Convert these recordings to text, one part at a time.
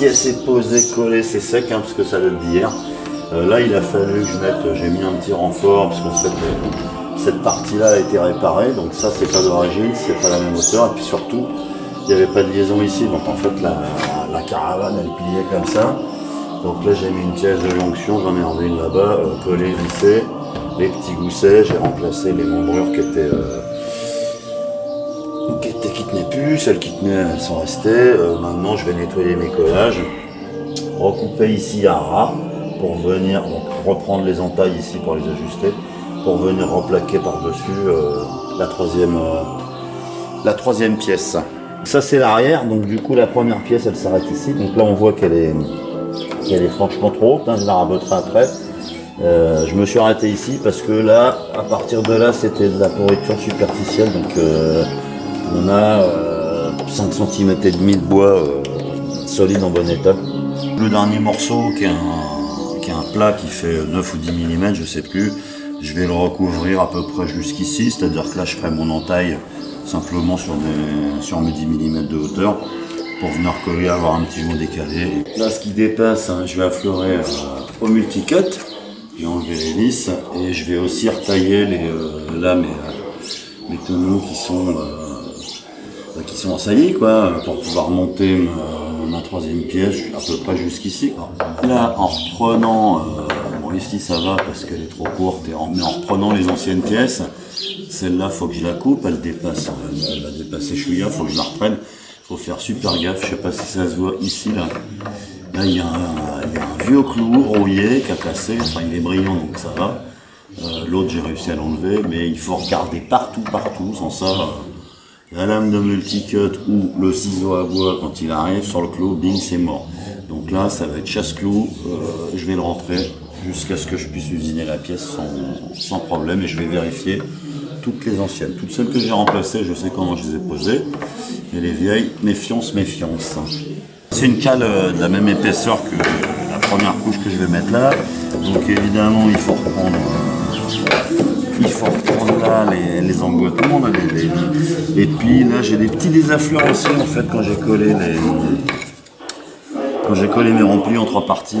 pièce est posée, collée, c'est sec hein, parce que ça date d'hier. Là il a fallu que je mette, j'ai mis un petit renfort parce qu'en fait cette partie-là a été réparée, donc ça c'est pas d'origine, c'est pas la même hauteur, et puis surtout il n'y avait pas de liaison ici, donc en fait la caravane elle pliait comme ça. Donc là j'ai mis une pièce de jonction, j'en ai enlevé une là-bas, collée, vissée, les petits goussets, j'ai remplacé les membrures qui tenaient plus, celles qui tenaient elles sont restées. Maintenant je vais nettoyer mes collages, recouper ici à ras pour venir donc, reprendre les entailles ici pour les ajuster, pour venir replaquer par-dessus la troisième pièce. Ça c'est l'arrière, donc du coup la première pièce elle s'arrête ici, donc là on voit qu'elle est franchement trop haute, hein, je la raboterai après. Je me suis arrêté ici parce que là, à partir de là, c'était de la pourriture superficielle, donc on a 5 cm et demi de bois solide en bon état. Le dernier morceau qui est un plat qui fait 9 ou 10 mm, je sais plus, je vais le recouvrir à peu près jusqu'ici, c'est-à-dire que là je ferai mon entaille simplement sur mes 10 mm de hauteur pour venir coller, avoir un petit joint décalé. Là ce qui dépasse, hein, je vais affleurer au multicut, j'ai enlevé les vis et je vais aussi retailler mes tonneaux qui sont assaillis quoi, pour pouvoir monter ma troisième pièce à peu près jusqu'ici. Là en reprenant, bon ici ça va parce qu'elle est trop courte, mais en reprenant les anciennes pièces, celle-là faut que je la coupe, elle va dépasser chouïa, faut que je la reprenne. Faut faire super gaffe, je sais pas si ça se voit ici là. Là il y a un vieux clou rouillé qui a cassé, enfin il est brillant donc ça va. L'autre j'ai réussi à l'enlever, mais il faut regarder partout, sans ça. La lame de multicut ou le ciseau à bois quand il arrive sur le clou, bing c'est mort. Donc là ça va être chasse-clou, je vais le rentrer jusqu'à ce que je puisse usiner la pièce sans problème et je vais vérifier toutes les anciennes. Toutes celles que j'ai remplacées, je sais comment je les ai posées. Et les vieilles, méfiance. C'est une cale de la même épaisseur que la première couche que je vais mettre là. Donc évidemment, il faut reprendre là les emboîtements. Là, et puis là, j'ai des petits désaffleurs aussi en fait quand j'ai collé mes remplis en 3 parties.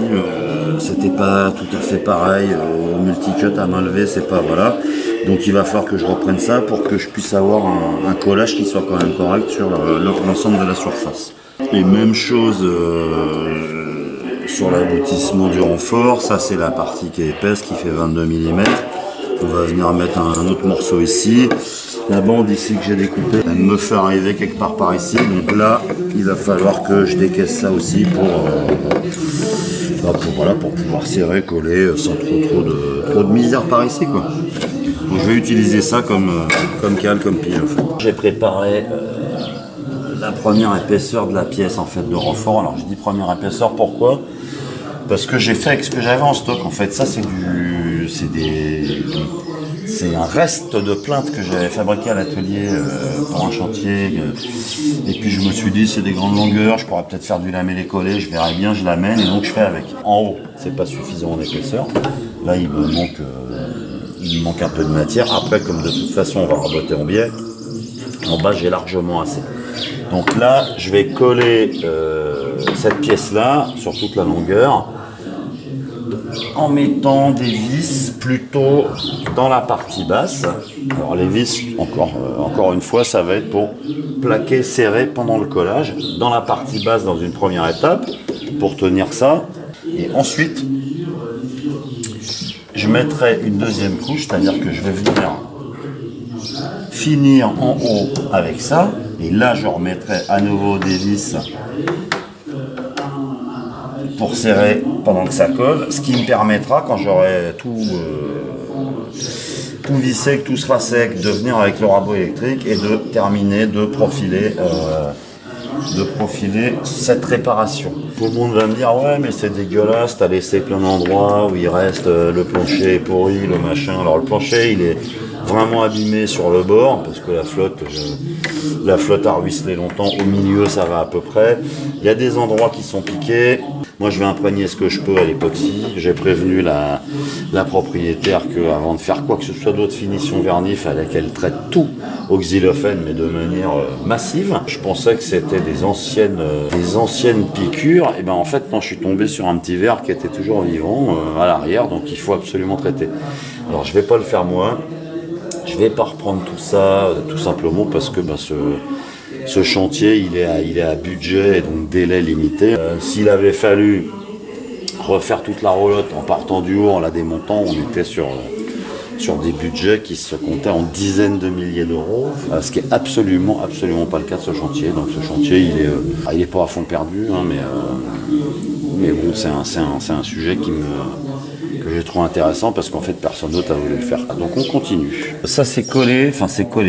C'était pas tout à fait pareil. Multicut à main levée, c'est pas voilà. Donc il va falloir que je reprenne ça pour que je puisse avoir un collage qui soit quand même correct sur l'ensemble de la surface. Et même chose sur l'aboutissement du renfort, ça c'est la partie qui est épaisse, qui fait 22 mm. On va venir mettre un autre morceau ici. La bande ici que j'ai découpée, elle me fait arriver quelque part par ici. Donc là, il va falloir que je décaisse ça aussi pour pouvoir serrer, coller sans trop de misère par ici quoi. Donc je vais utiliser ça comme cale, comme pile en fait. J'ai préparé la première épaisseur de la pièce en fait de renfort. Alors je dis première épaisseur, pourquoi? Parce que j'ai fait avec ce que j'avais en stock en fait. Ça c'est un reste de plainte que j'avais fabriqué à l'atelier pour un chantier. Et puis je me suis dit c'est des grandes longueurs, je pourrais peut-être faire du lamellé-collé, je verrai bien, je l'amène et donc je fais avec. En haut, c'est pas suffisant en épaisseur. Là il me manque un peu de matière. Après, comme de toute façon on va raboter en biais, en bas j'ai largement assez. Donc là, je vais coller cette pièce-là sur toute la longueur en mettant des vis plutôt dans la partie basse. Alors les vis, encore une fois, ça va être pour plaquer, serrer pendant le collage dans la partie basse dans une première étape pour tenir ça. Et ensuite, je mettrai une deuxième couche, c'est-à-dire que je vais venir finir en haut avec ça. Et là, je remettrai à nouveau des vis pour serrer pendant que ça colle, ce qui me permettra, quand j'aurai tout vissé, que tout sera sec, de venir avec le rabot électrique et de terminer, de profiler cette réparation. Tout le monde va me dire ouais mais c'est dégueulasse, t'as laissé plein d'endroits où il reste le plancher est pourri, le machin. Alors le plancher il est vraiment abîmé sur le bord, parce que la flotte a ruisselé longtemps. Au milieu, ça va à peu près. Il y a des endroits qui sont piqués. Moi, je vais imprégner ce que je peux à l'époxy. J'ai prévenu la propriétaire qu'avant de faire quoi que ce soit d'autre finition vernis, il fallait qu'elle traite tout au xylophène, mais de manière massive. Je pensais que c'était des anciennes piqûres. Et ben en fait, non, je suis tombé sur un petit verre qui était toujours vivant à l'arrière, donc il faut absolument traiter. Alors, je vais pas le faire moi. Je vais pas reprendre tout ça, tout simplement parce que ce chantier, il est à budget et donc délai limité. S'il avait fallu refaire toute la roulotte en partant du haut, en la démontant, on était sur des budgets qui se comptaient en dizaines de milliers d'euros, ce qui est absolument pas le cas de ce chantier. Donc ce chantier, il est pas à fond perdu, hein, mais bon, c'est un sujet que j'ai trouvé intéressant parce qu'en fait personne d'autre a voulu le faire. Donc on continue. Ça c'est collé,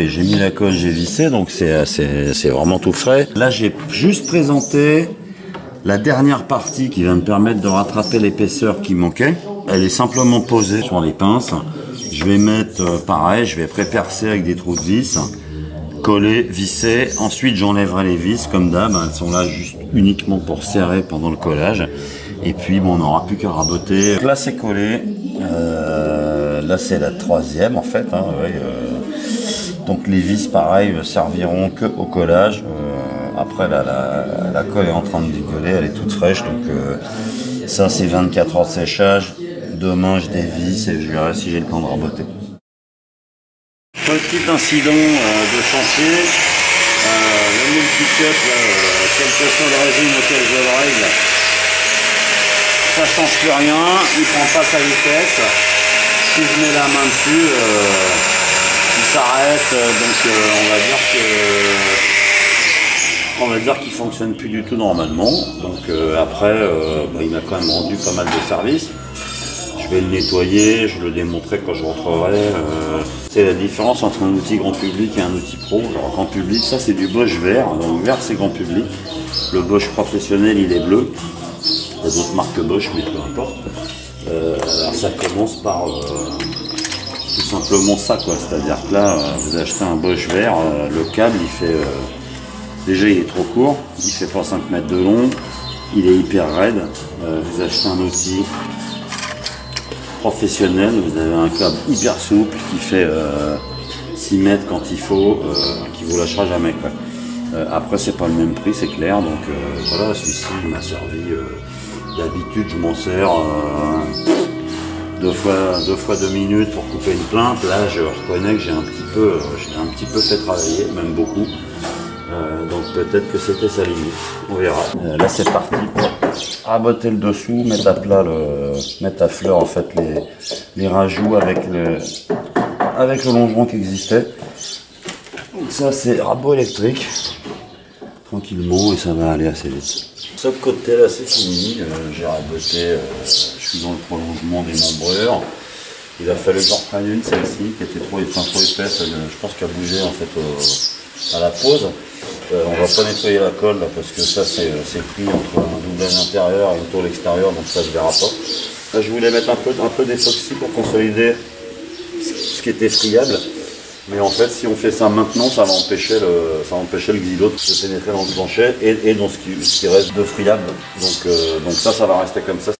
j'ai mis la colle, j'ai vissé, donc c'est vraiment tout frais. Là j'ai juste présenté la dernière partie qui va me permettre de rattraper l'épaisseur qui manquait. Elle est simplement posée sur les pinces. Je vais mettre pareil, je vais pré-percer avec des trous de vis, coller, visser. Ensuite j'enlèverai les vis comme d'hab, elles sont là juste uniquement pour serrer pendant le collage. Et puis bon, on n'aura plus qu'à raboter. Là c'est collé, là c'est la troisième en fait. Hein, ouais, donc les vis pareil serviront que au collage. Après la colle est en train de décoller, elle est toute fraîche. Donc ça c'est 24 heures de séchage. Demain je dévisse et je verrai si j'ai le temps de raboter. Petit incident de chantier. Le multi-cut, quel que soit le régime auquel je le règle, ça change plus rien, il prend pas sa vitesse. Si je mets la main dessus, il s'arrête, donc on va dire qu'il fonctionne plus du tout normalement. Donc après, il m'a quand même rendu pas mal de services. Je vais le nettoyer, je le démontrerai quand je rentrerai. C'est la différence entre un outil grand public et un outil pro. Alors grand public, ça c'est du Bosch vert, donc vert c'est grand public. Le Bosch professionnel il est bleu. Il y a d'autres marques Bosch, mais peu importe. Alors ça commence par tout simplement ça, quoi. C'est-à-dire que là, vous achetez un Bosch vert, le câble, il fait... déjà, il est trop court, il fait pas 5 mètres de long, il est hyper raide. Vous achetez un outil professionnel, vous avez un câble hyper souple qui fait 6 mètres quand il faut, qui vous lâchera jamais, quoi. Après, c'est pas le même prix, c'est clair. Donc voilà, celui-ci m'a servi... D'habitude, je m'en sers deux fois 2 minutes pour couper une plainte. Là, je reconnais que j'ai un petit peu fait travailler, même beaucoup. Donc peut-être que c'était sa limite. On verra. Là, c'est parti pour raboter le dessous, mettre à plat, mettre à fleur en fait les rajouts avec le longeron qui existait. Donc ça, c'est rabot électrique. Tranquillement et ça va aller assez vite. Ce côté là c'est fini, j'ai raboté, je suis dans le prolongement des membrures. Il a fallu que j'en reprenne une, celle-ci qui était trop épaisse, je pense qu'elle a bougé en fait à la pause. On va pas nettoyer la colle là, parce que ça c'est pris entre un doublage intérieur et une tôle extérieure, donc ça se verra pas. Là, je voulais mettre un peu d'époxy pour consolider ce qui était friable. Mais en fait, si on fait ça maintenant, ça va empêcher le xylote de pénétrer dans le plancher et dans ce qui reste de friable. Donc ça va rester comme ça.